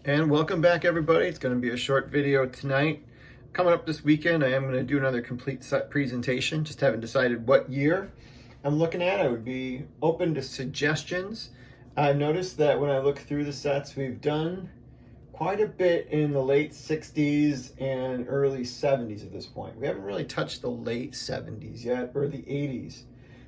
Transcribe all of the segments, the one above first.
And welcome back, everybody. It's going to be a short video tonight. Coming up this weekend, I am going to do another complete set presentation. Just haven't decided what year I'm looking at. I would be open to suggestions. I've noticed that when I look through the sets, we've done quite a bit in the late 60s and early 70s at this point. We haven't really touched the late 70s yet, or the 80s.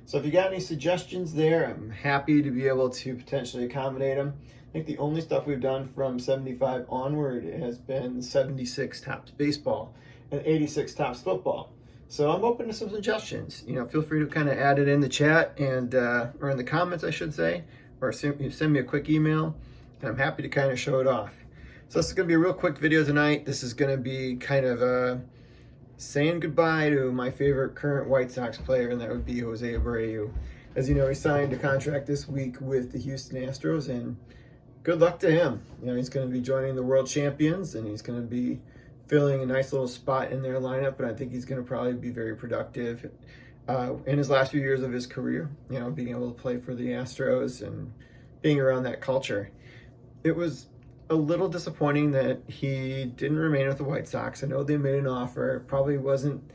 So if you got any suggestions there, I'm happy to be able to potentially accommodate them. I think the only stuff we've done from 75 onward has been 76 Topps baseball and 86 Topps football. So I'm open to some suggestions. Feel free to kind of add it in the chat and or in the comments, I should say, or send me a quick email, and I'm happy to kind of show it off. So this is going to be a real quick video tonight. This is going to be kind of saying goodbye to my favorite current White Sox player, and that would be Jose Abreu. As you know, he signed a contract this week with the Houston Astros, and good luck to him. He's going to be joining the world champions, and he's going to be filling a nice little spot in their lineup, and I think he's going to probably be very productive in his last few years of his career, being able to play for the Astros and being around that culture. It was a little disappointing that he didn't remain with the White Sox. I know they made an offer. It probably wasn't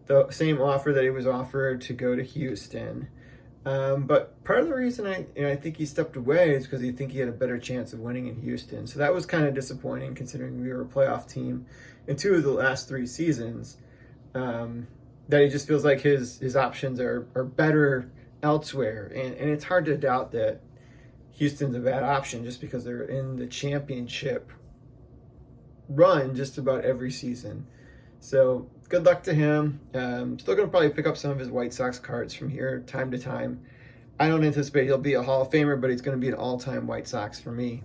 the same offer that he was offered to go to Houston. But part of the reason I think he stepped away is because he think he had a better chance of winning in Houston. So that was kind of disappointing, considering we were a playoff team in 2 of the last 3 seasons. That he just feels like his options are better elsewhere. And it's hard to doubt that Houston's a bad option just because they're in the championship run just about every season. So good luck to him. Still going to probably pick up some of his White Sox cards from here time to time. I don't anticipate he'll be a Hall of Famer, but he's going to be an all-time White Sox for me.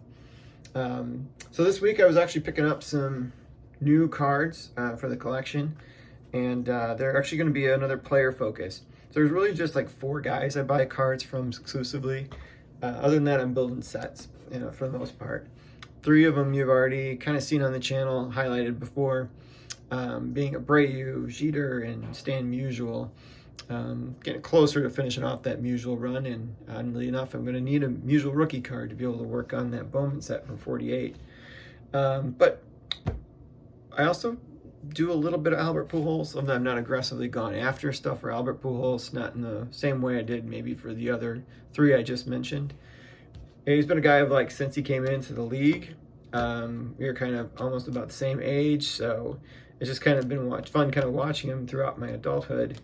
So this week I was actually picking up some new cards for the collection, and they're actually going to be another player focus. So there's really just like 4 guys I buy cards from exclusively. Other than that, I'm building sets, for the most part. 3 of them you've already kind of seen on the channel, highlighted before, being Abreu, Jeter, and Stan Musial. Getting closer to finishing off that Musial run, and oddly enough, I'm going to need a Musial rookie card to be able to work on that Bowman set from 48. But I also do a little bit of Albert Pujols. I've not aggressively gone after stuff for Albert Pujols, not in the same way I did maybe for the other 3 I just mentioned. He's been a guy of since he came into the league. We were kind of almost about the same age, so it's just kind of been fun kind of watching him throughout my adulthood,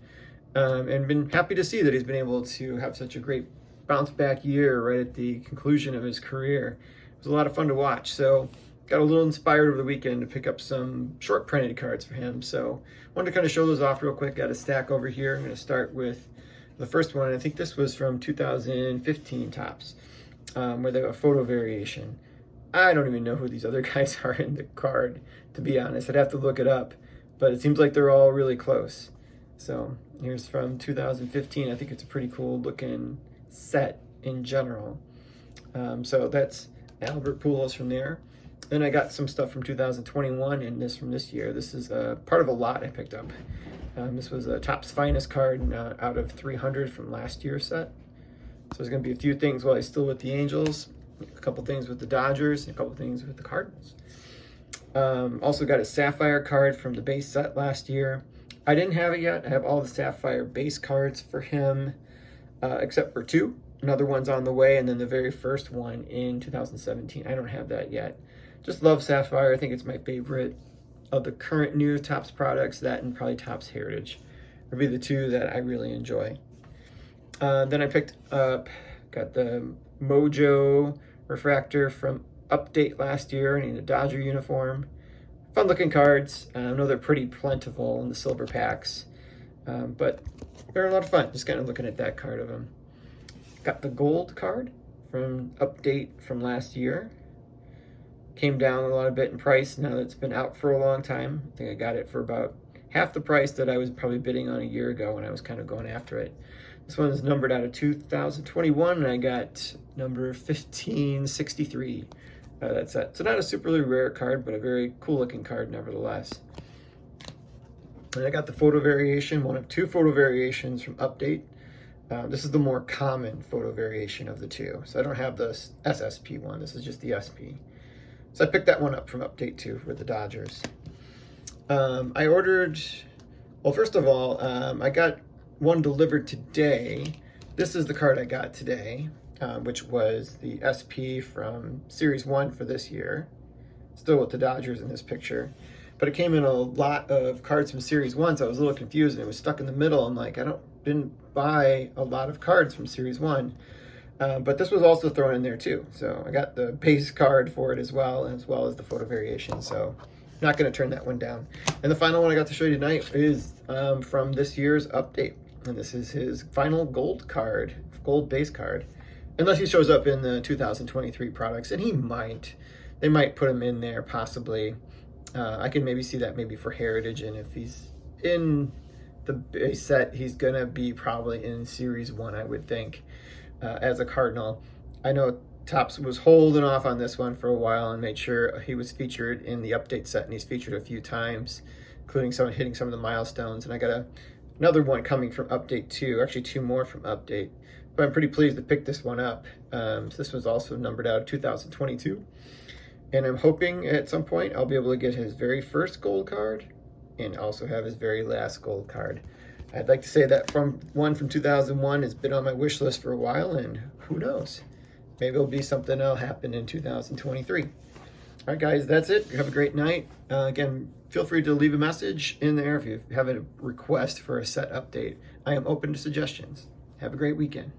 and been happy to see that he's been able to have such a great bounce back year right at the conclusion of his career. It was a lot of fun to watch. So got a little inspired over the weekend to pick up some short printed cards for him. So wanted to kind of show those off real quick. Got a stack over here. I'm going to start with the first one. I think this was from 2015 Topps, where they have a photo variation. I don't even know who these other guys are in the card, to be honest. I'd have to look it up, but it seems like they're all really close. So here's from 2015. I think it's a pretty cool looking set in general. So that's Albert Pujols from there. Then I got some stuff from 2021 and this from this year. This is part of a lot I picked up. This was a Topps Finest card out of 300 from last year's set. So there's going to be a few things while he's still with the Angels, a couple things with the Dodgers, and a couple things with the Cardinals. Also got a Sapphire card from the base set last year. I didn't have it yet. I have all the Sapphire base cards for him, except for 2. Another one's on the way, and then the very first one in 2017. I don't have that yet. Just love Sapphire. I think it's my favorite of the current new Topps products. That and probably Topps Heritage would be the 2 that I really enjoy. Then I picked up, got the Mojo Refractor from Update last year in a Dodger uniform. Fun looking cards. I know they're pretty plentiful in the silver packs, but they're a lot of fun. Just kind of looking at that card of them. Got the gold card from Update from last year. Came down a lot bit in price now that it's been out for a long time. I think I got it for about half the price that I was probably bidding on a year ago when I was kind of going after it. This one is numbered out of 2021, and I got number 1563. That's that. So not a superly rare card, but a very cool looking card nevertheless. And I got the photo variation, one of 2 photo variations from Update. This is the more common photo variation of the 2. So I don't have the SSP one. This is just the SP. So I picked that one up from Update 2 for the Dodgers. I ordered, well, first of all, I got one delivered today. This is the card I got today, which was the SP from Series 1 for this year. Still with the Dodgers in this picture. But it came in a lot of cards from Series 1, so I was a little confused, and it was stuck in the middle. I'm like, didn't buy a lot of cards from Series 1. But this was also thrown in there too. So I got the base card for it as well as the photo variation. So not going to turn that one down. And the final one I got to show you tonight is from this year's update. And this is his final gold card, gold base card. Unless he shows up in the 2023 products, and he might. They might put him in there possibly. I can maybe see that maybe for Heritage, and if he's in the base set, he's going to be probably in Series 1, I would think, as a Cardinal. I know Topps was holding off on this one for a while and made sure he was featured in the update set, and he's featured a few times, including hitting some of the milestones. And I got another one coming from Update 2, actually 2 more from Update. But I'm pretty pleased to pick this one up. So this was also numbered out 2022. And I'm hoping at some point I'll be able to get his very first gold card and also have his very last gold card. I'd like to say that one from 2001 has been on my wish list for a while, and who knows? Maybe it'll be something that'll happen in 2023. All right, guys, that's it. Have a great night. Again, feel free to leave a message in there if you have a request for a set update. I am open to suggestions. Have a great weekend.